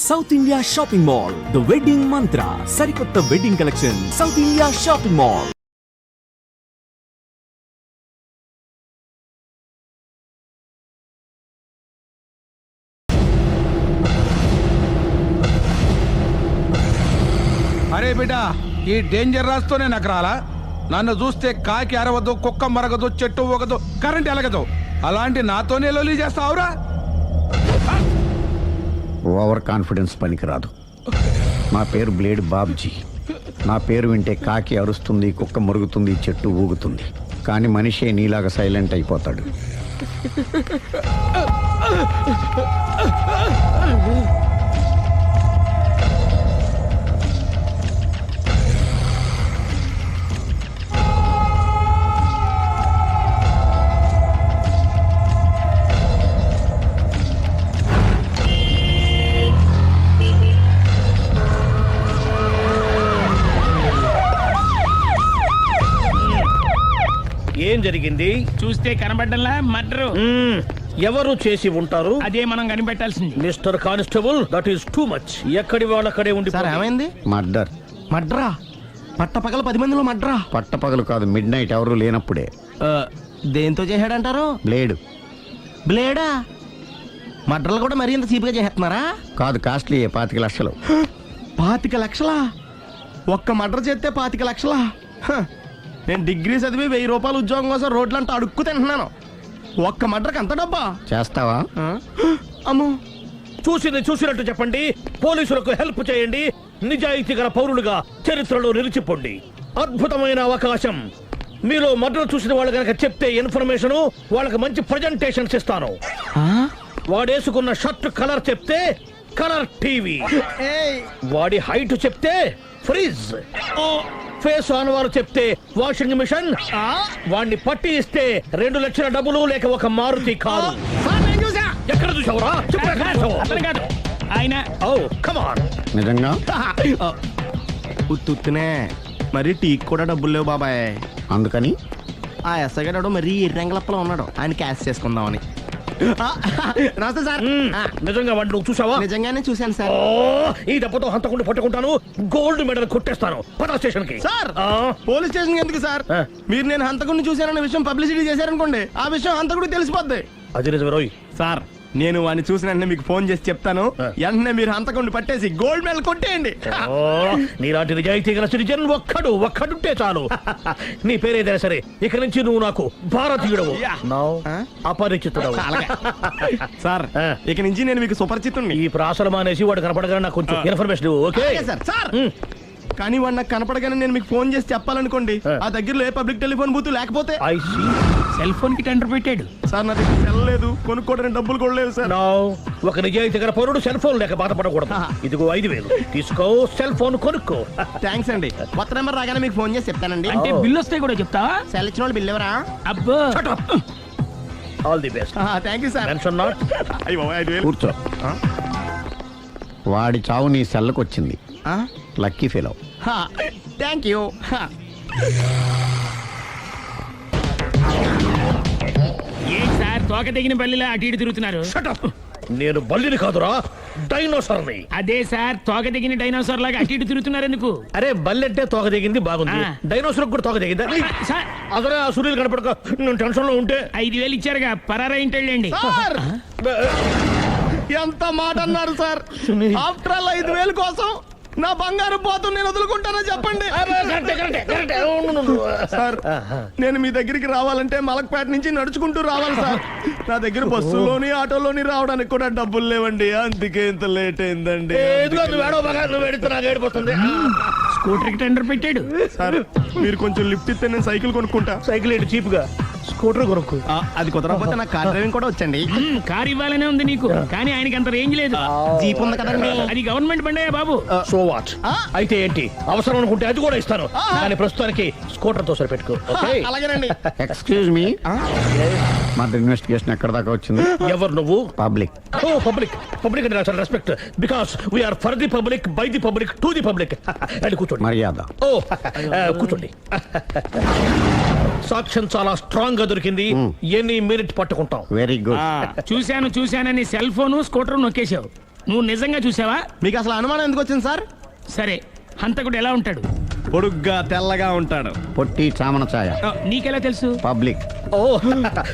South India shopping mall, the wedding మంత్ర, సరికొత్త wedding collection, south India shopping mall. అరే బిడ్డా, ఈ డేంజర్ రాస్తూనే నాకు రాలా. నన్ను చూస్తే కాకి అరవదు, కుక్క మరగదు, చెట్టు ఊగదు, కరెంట్ ఎలగదు. అలాంటి నాతోనే లొలి చేస్తావురా? ఓవర్ కాన్ఫిడెన్స్ పనికిరాదు. నా పేరు బ్లేడ్ బాబ్జీ. నా పేరు వింటే కాకి అరుస్తుంది, కుక్క మురుగుతుంది, చెట్టు ఊగుతుంది. కానీ మనిషే నీలాగా సైలెంట్ అయిపోతాడు. ఏం జరిగింది? చూస్తే కనబడ్డంలా మర్డరు. ఎవరు చేసి ఉంటారు? అదే మనం కనిపెట్టాల్సింది. Mister constable, that is too much. ఎక్కడి వాళ్ళక్కడే ఉండి. సార్ ఏమైంది? మర్డర్. మడ్రా? పట్టపగల 10 మందిలో మడ్రా? పట్టపగలు కాదు, మిడ్ నైట్ ఎవరు లేనప్పుడే. దేంతో చేశాడంటారు? బ్లేడ్. బ్లేడా? మడ్రలు కూడా మరీ ఇంత చీప్గా చేస్తున్నారా? కాదు, కాస్ట్లీ 25 లక్షలు. 25 లక్షలా? ఒక్క మడ్ర చేస్తే 25 లక్షలా? నేను డిగ్రీ చదివి 1000 రూపాయలు ఉద్యోగం కోసం రోడ్లంతా అడుక్కు తింటున్నాను. ఒక్క మడ్రకు అంత డబ్బా? చేస్తావా? అమ్మో. చూసినట్టు చెప్పండి. పోలీసులకు హెల్ప్ చేయండి. నిజాయితీ గల పౌరులుగా చరిత్రలో నిలిచిపోండి. అద్భుతమైన అవకాశం. మీలో మర్డర్ చూసిన వాళ్ళు కనుక చెప్తే ఇన్ఫర్మేషన్, వాళ్ళకి మంచి ప్రజెంటేషన్స్ ఇస్తాను. వాడేసుకున్న షర్ట్ కలర్ చెప్తే కలర్ టీవీ, వాడి హైట్ చెప్తే ఫ్రిజ్, ఫేస్ ఆన్ వారు చెప్తే వాషింగ్ మిషన్, వాడిని పట్టి ఇస్తే 2 లక్షల డబ్బులు లేక ఒక మారుతి కారు. ఎక్కడ చూసావురా? ఆయన నిజంగా ఉత్తునే మరి టీకి కూడా డబ్బులు లేవు బాబాయ్. అందుకని ఆ ఎస్ఐ గారు మరీ ఎర్రంగలప్పలో ఉన్నాడు. ఆయన క్యాష్ చేసుకుందామని. నమస్తే సార్. నిజంగా వాడిని నువ్వు చూసావా? నిజంగానే చూశాను సార్. ఈ దెబ్బతో హంతకుండా పట్టుకుంటాను, గోల్డ్ మెడల్ కొట్టేస్తాను. పద స్టేషన్ కి. సార్, పోలీస్ స్టేషన్ ఎందుకు సార్? మీరు నేను హంతకుడిని చూశానన్న విషయం పబ్లిసిటీ చేశారనుకోండి, ఆ విషయం హంతకుడికి తెలిసిపోద్ది. అది నిజమే రోయ్. సార్, నేను వాడిని చూసిన వెంటనే మీకు ఫోన్ చేసి చెప్తాను. వెంటనే మీరు హంతకుడిని పట్టేసి గోల్డ్ మెడల్ కొట్టేయండి. నీలాంటి నిజాయితీ గల సిటిజన్ ఒక్కడుంటే చాలు. నీ పేరేదైనా సరే, ఇక నుంచి నువ్వు నాకు భారతీయుడవు, అపరిచితుడవు. సార్, ఇక నుంచి నేను మీకు సుపరిచితుడిని. ఈ ప్రాసలు మానేసి వాడు కనపడగానే నాకు కొంచెం ఇన్ఫర్మేషన్. Okay sir. సార్, కానీ వాడు నాకు కనపడగానే నేను మీకు ఫోన్ చేసి చెప్పాలనుకోండి, ఆ దగ్గరలో ఏ పబ్లిక్ టెలిఫోన్ బూత్ లేకపోతే. సెల్ ఫోన్ కి టెండర్ పెట్టాడు సార్. నా దగ్గర సెల్ లేదు, కొనుక్కోవడానికి డబ్బులు కూడా లేవు సార్. ఒక నిజాయితీ గల పౌరుడు సెల్ ఫోన్ లేక బాధపడకూడదు. ఇదిగో 5000 తీసుకో, సెల్ ఫోన్ కొనుక్కో. థ్యాంక్స్ అండి. కొత్త నెంబర్ రాగానే మీకు ఫోన్ చేసి చెప్తానండి. అంటే బిల్ వస్తే కూడా చెప్తావా? సెల్ ఇచ్చిన వాళ్ళు బిల్ ఎవరా? అబ్బో. All the best. Thank you sir. Mention not. కూర్చో. వాడి చావు నీ సెల్లకు వచ్చింది. Lucky fellow. Thank you. ఏం సార్, తోక తెగిన బల్లిలా అటు ఇటు తిరుగుతున్నారు? నేను బల్లిని కాదురా, డైనోసార్ని. అదే సార్, తోక తెగిన డైనోసార్ లాగా అటు ఇటు తిరుగుతున్నారు ఎందుకు? అరే, బల్లెట్టే తోక దిగింది బాగుంది, డైనోసార్ కూడా తోక దిగిందా? అదరే ఆ సూర్యులు కనపడక నేను టెన్షన్ లో ఉంటే 5000 ఇచ్చారుగా, పరారా ఇంటండి. ఎంత మాట అన్నారు సార్? ఆఫ్టర్ ఆల్ 5000 కోసం నా బంగారు పోతు నేను వదులుకుంటానో చెప్పండి సార్. నేను మీ దగ్గరికి రావాలంటే మలక్పేట నుంచి నడుచుకుంటూ రావాలి సార్. నా దగ్గర బస్సులోని ఆటోలోని రావడానికి కూడా డబ్బులు లేవండి. అందుకే ఇంత లేట్ అయిందండి. స్కూటర్ కి టెండర్ పెట్టాడు సార్. మీరు కొంచెం లిఫ్ట్ ఇస్తే నేను సైకిల్ కొనుక్కుంటా. సైకిల్ ఏంటి చీప్ గా? స్కూటర్ కొనుక్కు. అది కుదరకపోతే నాకు కార్ డ్రైవింగ్ కూడా వచ్చండి. కార్ ఇవ్వాలనే ఉంది నీకు, కానీ ఆయనకి అంత రేంజ్ లేదు. జీప్ ఉంది కదండి. అది గవర్నమెంట్ బండే బాబు. So what? అయితే ఏంటి, అవసరం అనుకుంటే అది కూడా ఇస్తాను, కానీ ప్రస్తుతానికి స్కూటర్ తో సరిపెట్టుకో. అలాగేనండి. ఎక్స్క్యూజ్ మీ, మర్డర్ ఇన్వెస్టిగేషన్ ఎక్కడ దాకా వచ్చింది? ఎవరు నువ్వు? పబ్లిక్. ఓ పబ్లిక్. పబ్లిక్ అంటే నాకు respect, because we are for the public, by the public, to the public. అని కూర్చోండి. మర్యాద. ఓ కూర్చోండి. సాక్ష్యం చాలా స్ట్రాంగ్ గా దొరికింది. ఎనీ మినిట్ పట్టుకుంటాం. Very good. చూశానని సెల్ ఫోన్ స్కూటర్ నొక్కేశావు. నువ్వు నిజంగా చూసావా? మీకు అసలు అనుమానం ఎందుకు వచ్చింది సార్? సరే, హంతకుడు ఎలా ఉంటాడు? పొడుగ్గా తెల్లగా ఉంటాడు. పొట్టి చామన ఛాయ. నీకెలా తెలుసు? పబ్లిక్. ఓ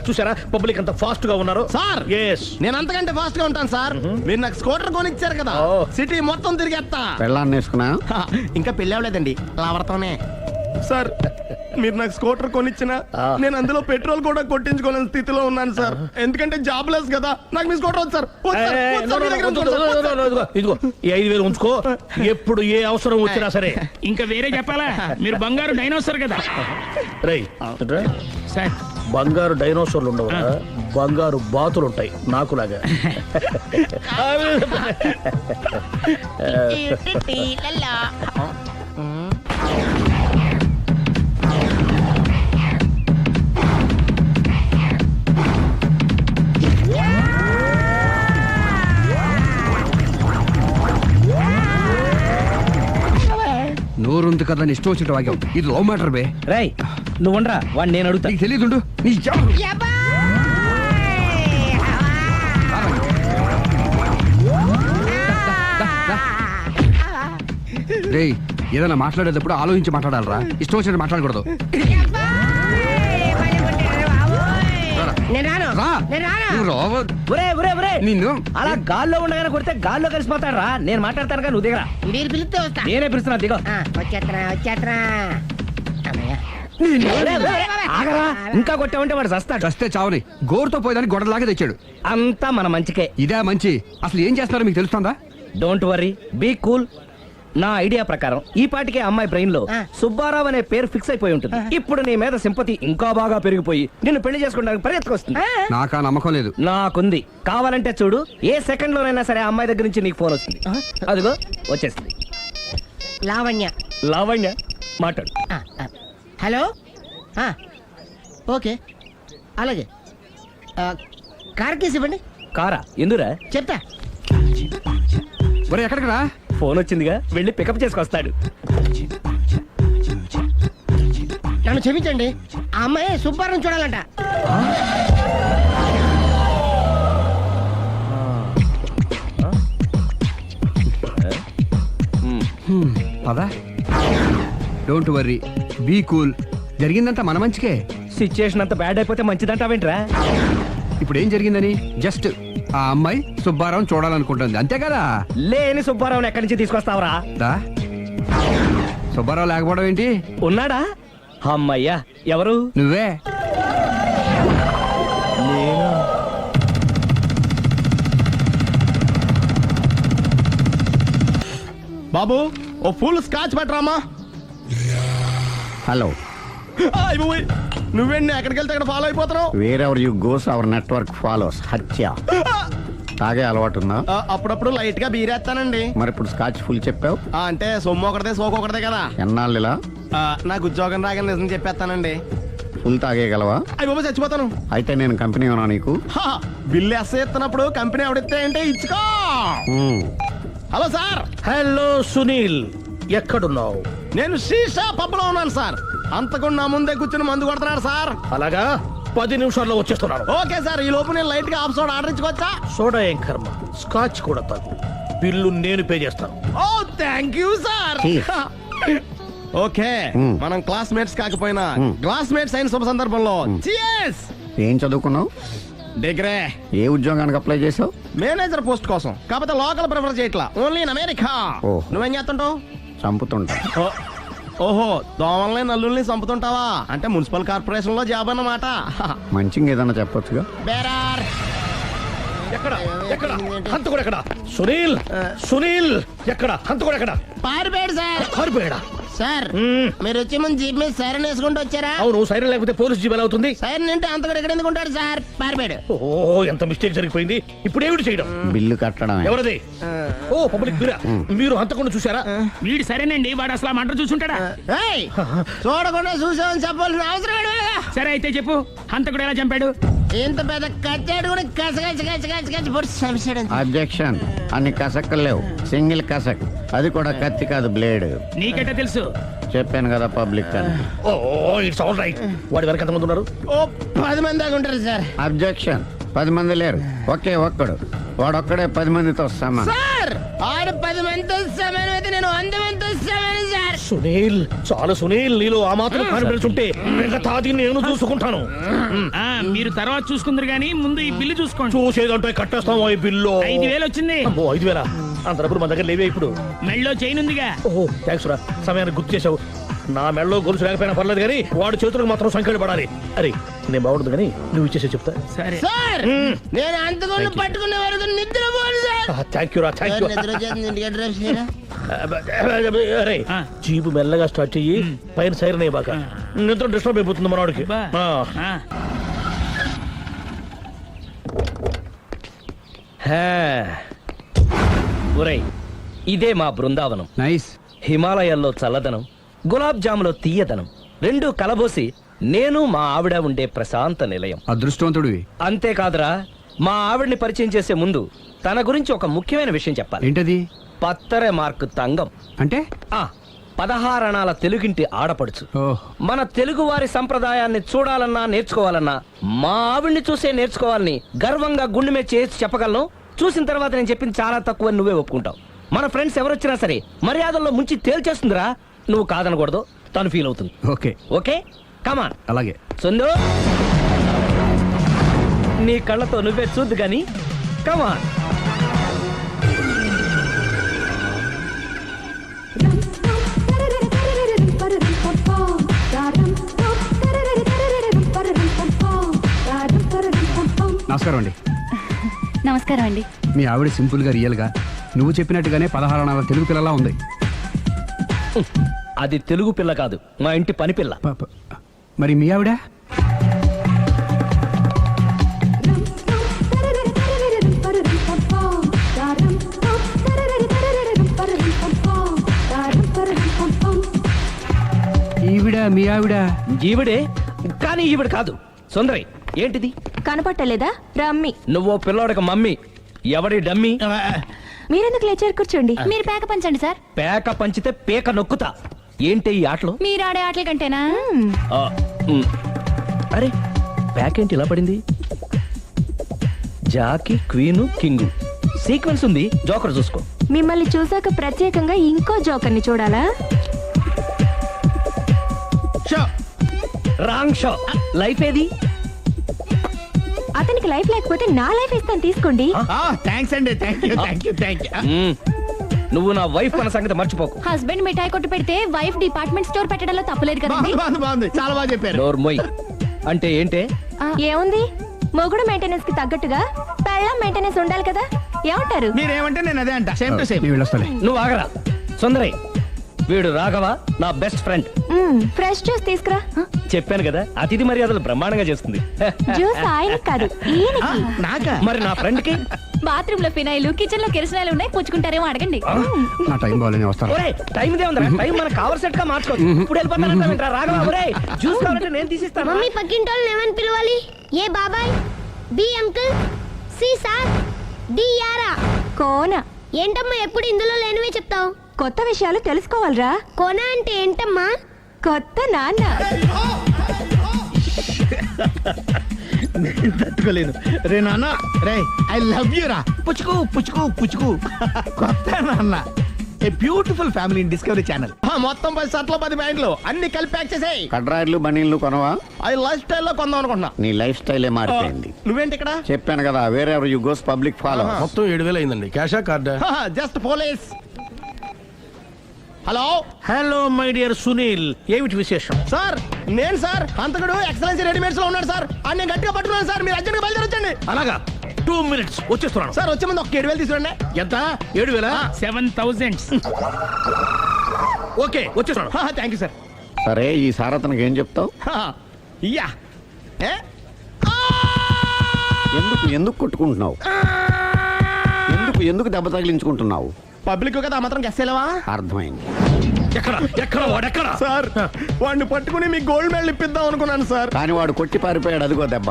చూసారా పబ్లిక్ అంత ఫాస్ట్ గా ఉన్నారు. సార్ ఎస్ నేను అంతకంటే ఫాస్ట్ గా ఉంటాను సార్. మీరు నాకు స్కూటర్ కొనిచ్చారు కదా, సిటీ మొత్తం తిరిగేస్తా. పెళ్ళాన్ని వేసుకున్నా. ఇంకా పెళ్ళి అవ్వలేదండి, లావడతానే. సార్ మీరు నాకు స్కూటర్ కొనిచ్చిన నేను అందులో పెట్రోల్ కూడా కొట్టించుకోలేని స్థితిలో ఉన్నాను సార్. ఎందుకంటే జాబ్ లెస్ కదా. నాకు మీ స్కూటర్ వద్దు సార్. వద్దు సార్. వద్దు సార్. మీ దగ్గర ఉంచుకోండి సార్. ఇదిగో ఈ 5,000 ఉంచుకో. ఎప్పుడు ఏ అవసరం వచ్చినా సరే. ఇంకా వేరే చెప్పాలా? మీరు బంగారు డైనోసర్ కదా. రేయ్ సార్, బంగారు డైనోసార్లు ఉండవు, బంగారు బాతులు ఉంటాయి నాకులాగా. నోరుంది కదా ఇష్టం వచ్చినట్టు వాక్యం. ఇది లవ్ మ్యాటర్ బే. రై నువ్వు ఉండరా, వాడు నేను అడుగుతా. నీకు తెలియదుండు నీ రే ఏదైనా మాట్లాడేటప్పుడు ఆలోచించి మాట్లాడాలరా. ఇష్టం వచ్చినట్టు మాట్లాడకూడదు. రా. నువ్వు రావ. నిన్ను అలా గాల్లో ఉండగానే కొడితే గాల్లో కలిసిపోతాడు రా. నేను మాట్లాడతాను నువ్వు దిగరా. మీరు పిలిస్తే వస్తా. నేనే పిలుస్తున్నా, దిగో. వచ్చేత్తరా ఆగరా, ఇంకా కొట్టామంటే వాడు చస్తాడు. చస్తే చావని గోరుతో పోయేదాన్ని గొడవలాగా తెచ్చాడు. అంతా మన మంచికే. ఇదే మంచి. అసలు ఏం చేస్తారో మీకు తెలుస్తుందా? Don't worry, be cool. నా ఐడియా ప్రకారం ఈ పాటికే అమ్మాయి బ్రెయిన్ లో సుబ్బారావు అనే పేరు ఫిక్స్ అయిపోయి ఉంటుంది. ఇప్పుడు నీ మీద సింపతి ఇంకా బాగా పెరిగిపోయి నిన్ను పెళ్లి చేసుకోవడానికి పరిగెత్తుకొస్తుంది. నాకా నమ్మకం లేదు. నాకుంది. కావాలంటే చూడు, ఏ సెకండ్ లోనైనా సరే ఆ అమ్మాయి దగ్గర నుంచి నీకు ఫోన్ వస్తుంది. అదిగో వచ్చేస్తుంది. లావణ్య. లావణ్య మాట్లాడు. హలో. ఓకే అలాగే. కార్ కేసు ఇవ్వండి. కారా ఎందురా? చెప్తా. ఒరే ఎక్కడికి రా? ఫోన్ వచ్చిందిగా, వెళ్ళి పికప్ చేసుకొస్తాడు. నన్ను క్షమించండి, ఆ అమ్మాయి సుబ్బారం చూడాలంట. పదా. Don't worry, be cool. జరిగిందంతా మన మంచికే. సిచ్యుయేషన్ అంత బ్యాడ్ అయిపోతే మంచిదంటావేంట్రా? ఇప్పుడు ఏం జరిగిందని జస్ట్ ఆ అమ్మాయి సుబ్బారావు చూడాలనుకుంటుంది అంతే కదా. లేని సుబ్బారావుని ఎక్కడి నుంచి తీసుకొస్తావరా? దా. సుబ్బారావు లేకపోవడం ఏంటి? ఉన్నాడా? అమ్మయ్యా, ఎవరు? నువ్వే. బాబు ఓ ఫుల్ స్కాచ్ పెట్టరామా. హలో. నువ్వేండి ఎక్కడికి వెళ్తే అక్కడ ఫాలో అయిపోతున్నావు? Wherever you goes our network follows. హత్య. తాగే అలవాటు ఉందా? అప్పుడప్పుడు లైట్ గా బీరేస్తానండి. మరి ఇప్పుడు స్కాచ్ ఫుల్ చెప్పావు. అంటే సొమ్ము ఒకటిదే సోకు ఒకటిదే కదా. ఎన్నాళ్ళు ఇలా? నాకు ఉద్యోగం రాగానే నిజం చెప్పేస్తానండి. ఫుల్ తాగేయగలవా? అయ్యి బాబు చచ్చిపోతాను. అయితే నేను కంపెనీ ఉన్నా నీకు. బిల్లు ఎస్ ఎత్తినప్పుడు కంపెనీ ఎవడిస్తే అంటే ఇచ్చుకో. Hello sir. హలో సునీల్, ఎక్కడున్నావు? నేను శీషా పబ్లో ఉన్నాను సార్. అంతకుండా నా ముందే కూర్చుని మందు కొడుతున్నాడు సార్. అలాగా, 10 నిమిషాల్లో వచ్చేస్తున్నాను. ఓకే సార్, ఈ లోపు నేను లైట్ గా ఆఫ్ సోడా ఆర్డర్ ఇచ్చుకోవచ్చా? సోడా ఏం కర్మ, స్కాచ్ కూడా తాగు. బిల్లు నేను పే చేస్తాను. ఓ థ్యాంక్ యూ సార్. ఓకే, మనం క్లాస్మేట్స్ కాకపోయినా క్లాస్మేట్స్ అయిన శుభ సందర్భంలో cheers. ఏం చదువుకున్నావు? డిగ్రీ. ఏ ఉద్యోగానికి అప్లై చేసావు? మేనేజర్ పోస్ట్ కోసం. కాకపోతే లోకల్ ప్రిఫర్ చేయట్లా, ఓన్లీ ఇన్ అమెరికా. ఓహో. నువ్వేం చేస్తుంటావు? చంపుతుంటా. ఓహో, దోమల్ని నల్లుల్ని చంపుతుంటావా? అంటే మున్సిపల్ కార్పొరేషన్ లో జాబ్ అన్నమాట. మంచిగా ఏదన్నా చెప్పొచ్చుగా. బేరార్. ఎక్కడ ఎక్కడ హంతకుడు ఎక్కడ? సునీల్, సునీల్ ఎక్కడ? హంతకుడు ఎక్కడ? పారిపోయాడు సార్. పారిపోయాడా? సార్ మీరు వచ్చే ముందు జీప్ మీద సైరన్ వేసుకుంటూ వచ్చారా? అవును, సైరన్ లేకపోతే పోలీస్ జీబ్ ఎలా అవుతుంది? సైరన్ అంటే అంత కూడా ఎక్కడ ఎందుకు ఉంటాడు సార్? పారిపోయాడు. ఓ ఎంత మిస్టేక్ జరిగిపోయింది. ఇప్పుడు ఏమిటి చేయడం? బిల్లు కట్టడమే. ఎవరది? ఓ పబ్లిక్ మీరా? మీరు హంతకుండా చూసారా? వీడు సరేనండి, వాడు అసలు మంట చూసుంటాడా? ఏయ్, చూడకుండా చూసామని చెప్పాల్సిన అవసరం ఏంటి వీళ్ళకి? సరే అయితే చెప్పు, హంతకుడు ఎలా చంపాడు? ఇంత పెద్ద కచ్చాడు కూడా కచ్చ పొడి చంపేశాడు. అబ్జెక్షన్. అన్ని కసక్కలు లేవు, సింగిల్ కసక్. అది కూడా కత్తి కాదు, బ్లేడ్. నీకెట్టా తెలుసు? చెప్పాను కదా పబ్లిక్ అని. Oh it's all right. వాడి వరకు ఎంతమంది ఉన్నారు? ఓ 10 మంది దాకా ఉంటారు సార్. అబ్జెక్షన్. 10 మంది లేరు, ఒకే ఒక్కడు. వాడొక్కడే 10 మందితో సమానం. సార్ ఆడు 10 మందితో సమానం అయితే నేను 100 మందితో సమానం సార్. సునీల్ చాలు సునీల్, నీలో ఆ మాత్రం కాన్ఫిడెన్స్ ఉంటే మిగతాది నేను చూసుకుంటాను. ఆ, మీరు తర్వాత చూసుకుందరు గానీ ముందు ఈ బిల్లు చూసుకోండి. చూసేదంటే కట్టేస్తాము ఈ బిల్లు. 5,000 వచ్చింది. అమ్మో 5,000 అంత డబ్బులు మన దగ్గర లేవే ఇప్పుడు. మెళ్ళో చైన్ ఉందిగా. ఓహో థ్యాంక్స్ రా, సమయానికి గుర్తు చేసావు. నా మెడలో గొలుసు లేకపోయినా పర్లేదు కానీ వాడి చేతులకు మాత్రం సంఖ్యలు పడాలి. అరే నేను బాగుండదు కానీ నువ్వు ఇచ్చేసే చెప్తా. సరే సార్ నేను అంతకుండా పట్టుకునే వరకు నిద్రపోను సార్. థ్యాంక్ యూ రా, థ్యాంక్ యూ. నిద్ర వచ్చేస్తుంది, ఇంటికి అడ్రస్ చేయరా? అరే ఆ. జీబు మెల్లగా స్టార్ట్ చెయ్యి, పైన సైరన్ అయ్యి బాగా నిద్ర డిస్టర్బ్ అయిపోతుంది మనవాడికి. బా. ఆ. హే. ఒరేయ్ ఇదే మా బృందావనం. నైస్. హిమాలయాల్లో చల్లదనం, గులాబ్ జాములో తీయదనం రెండూ కలబోసి నేను మా ఆవిడ ఉండే ప్రశాంత నిలయం. అదృష్టవంతుడివి. అంతేకాదురా, మా ఆవిడ్ని పరిచయం చేసే ముందు తన గురించి ఒక ముఖ్యమైన విషయం చెప్పాలి. ఏంటది? పత్తరె మార్కు తంగం. అంటే 16 అణాల తెలుగింటి ఆడపడుచు. ఓహ్. మన తెలుగు వారి సంప్రదాయాన్ని చూడాలన్నా నేర్చుకోవాలన్నా మా ఆవిడ్ని చూసే నేర్చుకోవాలని గర్వంగా గుండె మీద చేసి చెప్పగలను. చూసిన తర్వాత నేను చెప్పింది చాలా తక్కువ నువ్వే ఒప్పుకుంటావు. మన ఫ్రెండ్స్ ఎవరొచ్చినా సరే మర్యాదల్లో ముంచి తేల్చేస్తుందిరా. నువ్వు కాదనకూడదు, తను ఫీల్ అవుతుంది. Okay okay come on. అలాగే. సుందు నీ కళ్ళతో నువ్వే చూద్దు గాని కమాన్. నమస్కారం అండి. నమస్కారం అండి. మీ ఆవిడ సింపుల్ గా రియల్ గా నువ్వు చెప్పినట్టుగానే 16 అణాల తెలుగు పిల్లలా ఉంది. అది తెలుగు పిల్ల కాదు, మా ఇంటి పని పిల్ల. మరి మీ ఆవిడ? ఈవిడ మీ ఆవిడ? ఈవిడే, కానీ ఈవిడ కాదు. సుందరి ఏంటిది కనపట్టలేదా? రమ్మి. నువ్వు పిల్లోడక మమ్మీ. ఎవడి డమ్మీ? మీరెందుకు లేచారు? కూర్చోండి. మీరు పేక పంచండి సార్. పేక పంచితే పేక నొక్కుతా. ఏంటి ఈ ఆటలు? మీరు ఆడే ఆటల కంటేనా? ఆ, ఉమ్. అరే పేకేంటి ఇలా పడింది? జాకీ, క్వీను, కింగు సీక్వెన్స్ ఉంది. జోకర్ చూసుకో. మిమ్మల్ని చూసాక ప్రత్యేకంగా ఇంకో జోకర్ని చూడాలా? Wrong show. లైఫ్ ఏది? అతనికి లైఫ్ లేకపోతే నా లైఫ్ ఇస్తాను, తీసుకోండి. థ్యాంక్స్ అండి, thank you thank you thank you. ఉమ్. నువ్వు నా వైఫ్ అన్న సంగతి మర్చిపోకు. హస్బెండ్ మిఠాయి కొట్టు పెడితే వైఫ్ డిపార్ట్మెంట్ స్టోర్ పెట్టడంలో తప్పలేదు కదండి. బాగుంది, చాలా బాగా చెప్పారు. డోర్ మొయ్. అంటే ఏంటే? ఏముంది, మొగుడు మెయింటెనెన్స్ కి తగ్గట్టుగా పెళ్ళం మెయింటెనెన్స్ ఉండాలి కదా. ఏమంటారు? మీరేమంటే నేను అదే అంట. Same to same. నేను వెళ్ళొస్తాలే. నువ్వు ఆగరా సుందరి. వీడు రాఘవ, నా బెస్ట్ ఫ్రెండ్. ఫ్రెష్ జ్యూస్ తీసుకురా. చెప్పాను కదా, అతిథి మర్యాదలు బ్రహ్మాండంగా చేస్తుంది. జ్యూస్ ఆయనకి కాదు, ఈయనకి. నాకా? మరి నా ఫ్రెండ్ కి? బాత్రూమ్ లో ఫినాయిల్, కిచెన్ లో కిరసనాయిలు ఉన్నాయి, పుచ్చుకుంటారేమో అడగండి. నా టైం బాగాలని వస్తాను. ఒరే టైం ఇదే ఉందిరా. టైం మనకు కవర్ సెట్ గా మార్చుకోవచ్చు. ఇప్పుడు వెళ్ళిపోతానంటా రాఘవ. ఒరే జ్యూస్ కావాలంటే నేను తీసిస్తాను. మమ్మీ పక్కింటోళ్ళని ఏమని పిలవాలి? ఏ బాబాయ్, B uncle, C sir, D యారా. కోన. ఏంటమ్మా ఎప్పుడు ఇందులో లేనివే చెప్తావు? కొత్త విషయాలు తెలుసుకోవాలిరా. కోన అంటే ఏంటమ్మా? కొత్త నాన్న. తట్టుకోలేను రే నాన్న. రే ఐ లవ్ యూ రా. పుచ్చుకు పుచ్చుకు పుచ్చుకు. కొత్త నాన్న. A beautiful family in discovery channel. మొత్తం 10 షర్ట్లు 10 ప్యాంట్లు అన్ని కలిపి ప్యాక్ చేసేయ్. కడ్రాయిలు బనీళ్లు కొనవా? అది లైఫ్ స్టైల్ లో కొందాం అనుకుంటున్నా. నీ లైఫ్ స్టైలే మారిపోయింది. నువ్వేంటి ఇక్కడ? చెప్పాను కదా, వేరే యు గోస్ పబ్లిక్ ఫాలో. మొత్తం 7,000 అయిందండి. క్యాషా కార్డా? Just police. Hello hello my dear Sunil, ఏమిటి విశేషం? సార్, నేను సార్ హంతకుడు ఎక్సలెన్సీ రెడీమేడ్స్ లో ఉన్నాడు సార్. అని నేను గట్టిగా పట్టుకున్నాను సార్. మీరు అర్జెంట్ గా బయలుదేరొచ్చండి. అలాగా, 2 minutes వచ్చేస్తున్నాను. సార్ వచ్చే ముందు ఒక 7,000 తీసుకోండి. ఎంత? 7,000? 7,000. ఓకే వచ్చేస్తున్నాను. Thank you sir. సరే, ఈ సారతనకి ఏం చెప్తావు? యా. ఎందుకు కొట్టుకుంటున్నావు? ఎందుకు దెబ్బ తగిలించుకుంటున్నావు? పబ్లిక్ కదా మాత్రం గెస్సేలేవా? అర్థమైంది. ఎక్కడ వాడెక్కడ? సార్ వాడిని పట్టుకుని మీ గోల్డ్ మెడల్ ఇప్పిద్దాం అనుకున్నాను సార్. కానీ వాడు కొట్టి పారిపోయాడు. అదిగో దెబ్బ.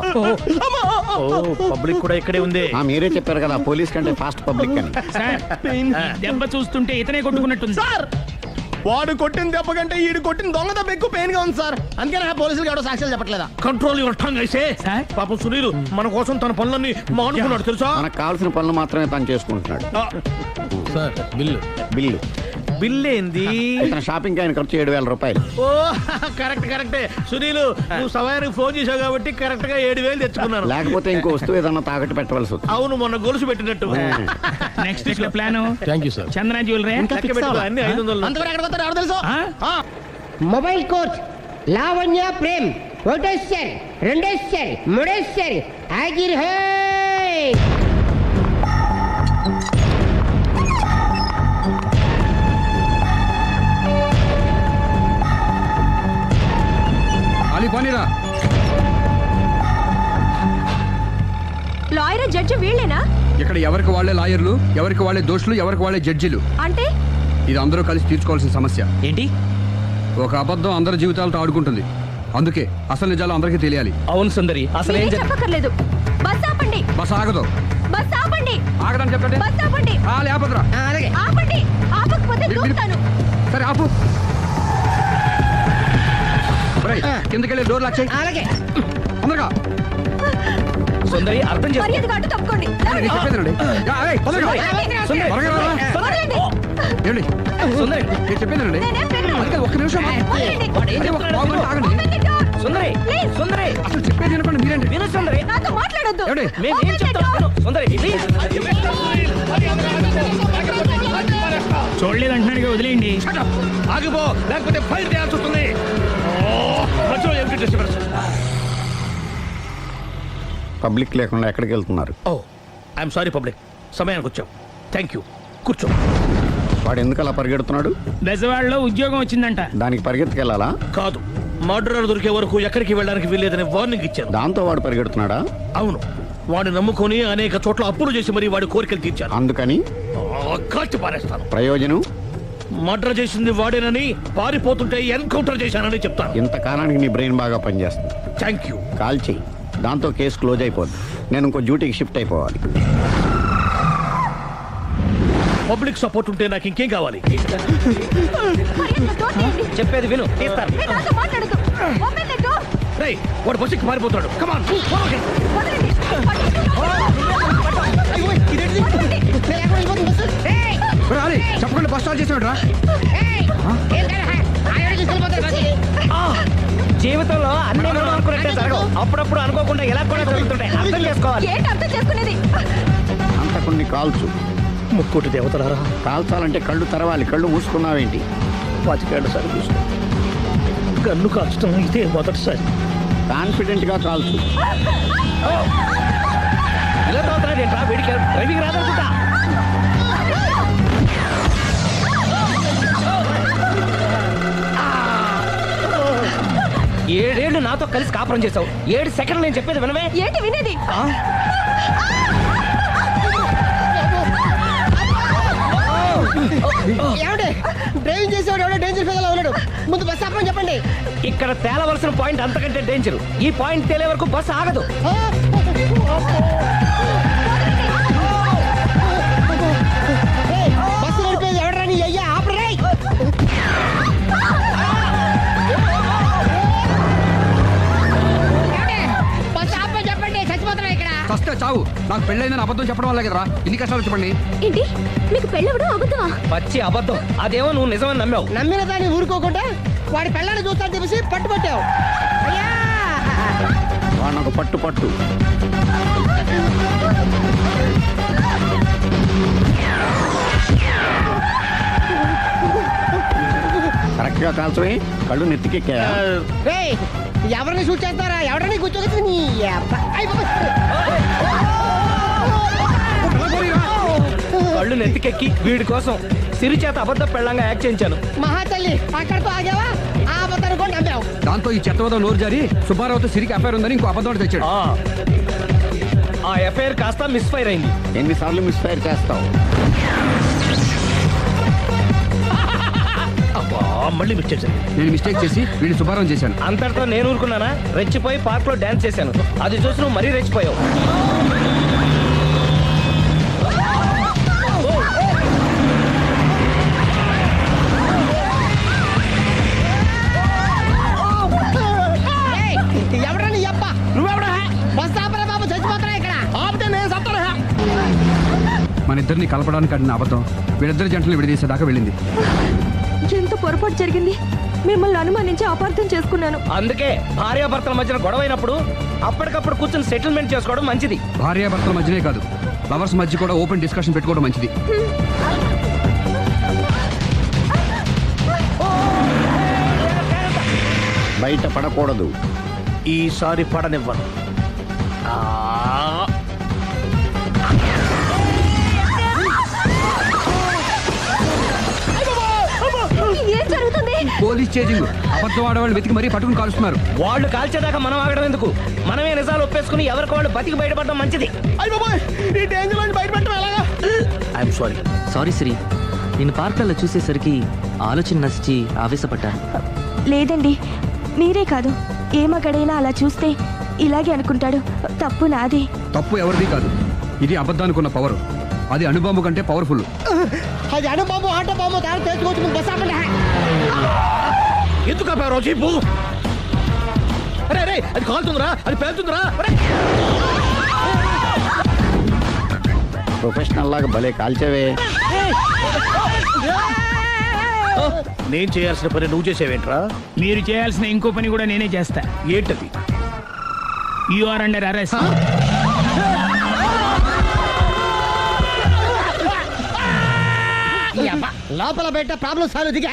పబ్లిక్ కూడా ఇక్కడే ఉంది. మీరే చెప్పారు కదా, పోలీస్ కంటే ఫాస్ట్ పబ్లిక్ అని. సార్ దెబ్బ చూస్తుంటే ఇతనే కొట్టుకున్నట్టుంది. సార్ వాడు కొట్టిన దెబ్బ కంటే ఈడు కొట్టిన దొంగ దెబ్బ ఎక్కువ పెయిన్ గా ఉంది సార్. అందుకే నా పోలీసులు ఎవడో సాక్ష్యాలు చెప్పట్లేదా? కంట్రోల్ యువర్ టంగ్ అయితే. పాపం సునీల్ మన కోసం తన పనులన్నీ మానుకున్నాడు తెలుసా. మనకు కావాల్సిన పనులు మాత్రమే తను చేసుకుంటున్నాడు. Sir bill. బిల్లు బిల్ ఏంది? ఇతను షాపింగ్ ఆయన ఖర్చు 7,000 రూపాయలు. ఓ కరెక్టే సునీల్, నువ్వు సమయానికి ఫోన్ చేసావు కాబట్టి కరెక్ట్ గా 7,000 తెచ్చుకున్నాను. లేకపోతే ఇంకో వస్తువు ఏదన్నా తాకట్టు పెట్టవలసి వస్తుంది. అవును, మొన్న గొలుసు పెట్టినట్టు. నెక్స్ట్ వీక్ లో plan thank you sir. Chandana jewellery లెక్క పెట్టుకో, అన్ని 500. అంతవరకు ఎక్కడ పోతారు ఎవరు తెలుసు? మొబైల్ కోచ్ లావణ్య ప్రేమ్ ఒకటేశ్వర్ రెండేశ్వర్ మూడేశ్వర్ హాజిర్ హై. అలీ పోనీరా. లాయర్ జడ్జి వీళ్ళేనా? ఇక్కడ ఎవరికి వాళ్ళే లాయర్లు, ఎవరికి వాళ్ళే దోషులు, ఎవరికి వాళ్ళే జడ్జిలు. అంటే ఇది అందరూ కలిసి తీర్చుకోవాల్సిన సమస్య. ఏంటి? ఒక అబద్ధం అందరి జీవితాలతో ఆడుకుంటుంది. అందుకే అసలు నిజాలు అందరికీ తెలియాలి. అవును సుందరి, అసలు ఏం చెప్పక్కర్లేదు. బస్ ఆపండి. బస్ ఆగదు. బస్ ఆపండి. ఆగదని చెప్పండి. బస్ ఆపండి. లేపద్రా. ఆపండి. ఆపకపోతే దూకుతాను. సరే ఆపు. కిందకెళ్ళి డోర్ లాక్ చేయి. అలాగే తొందరగా. సుందరి అర్థం చేసుకో. మర్యాదగా అడ్డు తప్పుకోండి. నేను చెప్పేదేనండి. తొందరగా. వదలండి. త్వరగా రారా. వదలండి. ఏమండి? సుందరి నేను చెప్పేదేనండి. నేనేం పెట్టను. అందుకే ఒక్క నిమిషం. వదలండి. అదే ఒక బాగుంటే ఆగండి. Open the door. Sundari Please. సుందరి అసలు చెప్పేది వినపండి మీరేంటి. విను సుందరి, నాతో మాట్లాడొద్దు. ఏమండి? మేము ఏం Open the చెప్తాం door. విను. సుందరి ప్లీజ్. చూడలేదు అంటున్నాడు, వదిలేయండి. ఆగిపో, లేకపోతే ఫైర్ చేయాల్సి వస్తుంది. మధ్యలో ఏమిటి డిస్టర్బెన్స్? పబ్లిక్ లేకుండా ఎక్కడికి వెళ్తున్నారు? ఓ ఐఎమ్ సారీ పబ్లిక్, సమయానికి వచ్చాం. Thank you. కూర్చో. వాడు ఎందుకు అలా పరిగెడుతున్నాడు? బెజవాడలో ఉద్యోగం వచ్చిందంట. దానికి పరిగెత్తుకెళ్ళాలా? కాదు, మర్డరర్ దొరికే వరకు ఎక్కడికి వెళ్ళడానికి వీల్లేదని వార్నింగ్ ఇచ్చాను. దాంతో వాడు పరిగెడుతున్నాడా? అవును, వాడిని నమ్ముకొని అనేక చోట్ల అప్పులు చేసి మరి వాడి కోరికలు తీర్చాను. అందుకని కాల్చి పారేస్తాను. ప్రయోజనం? మర్డర్ చేసింది వాడేనని, పారిపోతుంటే ఎన్కౌంటర్ చేశానని చెప్తాను. ఇంతకాలానికి నీ బ్రెయిన్ బాగా పనిచేస్తుంది. Thank you. కాల్ చెయ్యి, దాంతో కేసు క్లోజ్ అయిపోద్ది. నేను ఇంకో డ్యూటీకి షిఫ్ట్ అయిపోవాలి. పబ్లిక్ సపోర్ట్ ఉంటే నాకు ఇంకేం కావాలి? మర్యాదగా door తీయండి. చెప్పేది విను, తీస్తాను. మీరు నాతో మాట్లాడొద్దు. Open the door. రేయ్, వాడు బస్సుకి పారిపోతున్నాడు. కమాన్. వదలండి. అలీ చెప్పకుండా బస్ స్టార్ట్ చేసాడు రా. జీవితంలో అన్ని మనం అనుకున్నట్టే జరగవు. అప్పుడప్పుడు అనుకోకుండా ఎలా కూడా జరుగుతుంటాయి. అర్థం చేసుకోవాలి. ఏంటి అర్థం చేసుకునేది? అంతకుని కాల్చు. ముక్కోటి దేవతలారా, కాల్చాలంటే కళ్ళు తెరవాలి. కళ్ళు మూసుకున్నావేంటి? 25 సార్లు చూసిన గన్ను కాల్చడం ఇదే మొదటిసారి. కాన్ఫిడెంట్ గా కాల్చు. ఇలా తోతున్నాడు ఏంట్రా? వీడికి డ్రైవింగ్ రాదనుకుంటా. ఏడేళ్లు నాతో కలిసి కాపురం చేసావు. 7 సెకండ్లు నేను చెప్పేది వినవే. ఏంటి వినేది? ఏమండి డ్రైవింగ్ చేసేవాడు ఎవడో డేంజర్ ఫీల్ ఉన్నాడు. ముందు బస్ ఆపమని చెప్పండి. ఇక్కడ తేలవలసిన పాయింట్ అంతకంటే డేంజర్. ఈ పాయింట్ తేలే వరకు బస్సు ఆగదు. బస్సు నడిపేది ఎవడరా నీ అయ్యా? ఆపరే. బస్ ఆపమని చెప్పండి, చచ్చిపోతున్నా ఇక్కడ. ఫస్ట్ చావు. నాకు పెళ్ళైందని అబద్ధం చెప్పడం వల్ల కదరా ఇన్ని కష్టాలు చెప్పండి. ఏంటి మీకు పెళ్ళవడం అబద్ధమా? పచ్చి అబద్ధం. అదేమో నువ్వు నిజమని నమ్మావు. నమ్మిన దాన్ని ఊరుకోకుండా వాడి పిల్లల్ని చూస్తాను చెప్పేసి పట్టుబట్టావు. అయ్యా వాడిని ఒక పట్టు పట్టు. కరెక్ట్ గా కాల్చవే. కళ్ళు నెత్తికెక్కా? రేయ్, ఎవరిని షూట్ చేస్తారా? ఎవరిని కూర్చోగచ్చు నీ అబ్బ. అయ్ బాబోయ్. కళ్ళు నెత్తికెక్కి వీడి కోసం సిరి చేత అబద్ధ పెళ్ళంగా యాక్ట్ చేయించాను. మహాతల్లి అక్కడితో ఆగావా? ఆ అబద్ధాన్ని కూడా నమ్మావు. దాంతో ఈ చెత్తవద నోరు జారి సుబ్బారావుతో సిరికి అఫైర్ ఉందని ఇంకో అబద్ధం తెచ్చాడు. ఆ ఎఫ్ఐఆర్ కాస్త మిస్ఫైర్ అయింది. ఎన్నిసార్లు మిస్ఫైర్ చేస్తావు? మళ్ళీ మిస్టేక్. నేను మిస్టేక్ చేసి వీడిని సుబ్బారావు చేశాను. అంతటితో నేను ఊరుకున్నానా? రెచ్చిపోయి పార్క్ లో డాన్స్ చేశాను. అది చూసి నువ్వు మరీ రెచ్చిపోయావు. వాళ్ళిద్దరిని కలపడానికి ఆడిన అబద్ధం వీళ్ళిద్దరి జంటలు విడదీసేదాకా వెళ్ళింది. ఎంత పొరపాటు జరిగింది. మిమ్మల్ని అనుమానించి అపార్థం చేసుకున్నాను. అందుకే భార్యాభర్తల మధ్యన గొడవైనప్పుడు అప్పటికప్పుడు కూర్చొని సెటిల్మెంట్ చేసుకోవడం మంచిది. భార్యాభర్తల మధ్యనే కాదు, లవర్స్ మధ్య కూడా ఓపెన్ డిస్కషన్ పెట్టుకోవడం మంచిది. బయట పడకూడదు. ఈసారి పడనివ్వను. ఏం జరుగుతుంది? Police chasing. అబద్ధం ఆడవాళ్ళు వెతికి మరీ పట్టుకుని కాలుస్తున్నారు. వాళ్ళు కాల్చేదాకా మనం ఆగడం ఎందుకు? మనమే నిజాలు ఒప్పేసుకుని ఎవరికి వాళ్ళు బతికి బయటపడడం మంచిది. అయ్య బాబాయ్, ఈ డేంజర్ నుంచి బయటపెట్టడం ఎలాగా? I'm sorry. సారీ శ్రీ, నేను పార్కుల్లో చూసేసరికి ఆలోచన నచ్చి ఆవేశపడ్డాను. లేదండి, మీరే కాదు, ఏ మగాడైనా అలా చూస్తే ఇలాగే అనుకుంటాడు. తప్పు నాది. తప్పు ఎవరిది కాదు. ఇది అబద్ధానికి ఉన్న పవర్. అది అణుబాంబు కంటే పవర్ఫుల్. అది అణుబాంబు ఆట బాంబు దాని తెచ్చుకోవచ్చు. బస్ ఆపండి. ఎందుకు ఆపావు జీపు? అరే అది కాలుతుందిరా, అది పేలుతుందిరా. ప్రొఫెషనల్ లాగా భలే కాల్చేవే. నేను చేయాల్సిన పని నువ్వు చేసేవేంట్రా? మీరు చేయాల్సిన ఇంకో పని కూడా నేనే చేస్తా. ఏంటది? You are under arrest. లోపల బయట ప్రాబ్లం సాల్వ్ దిగా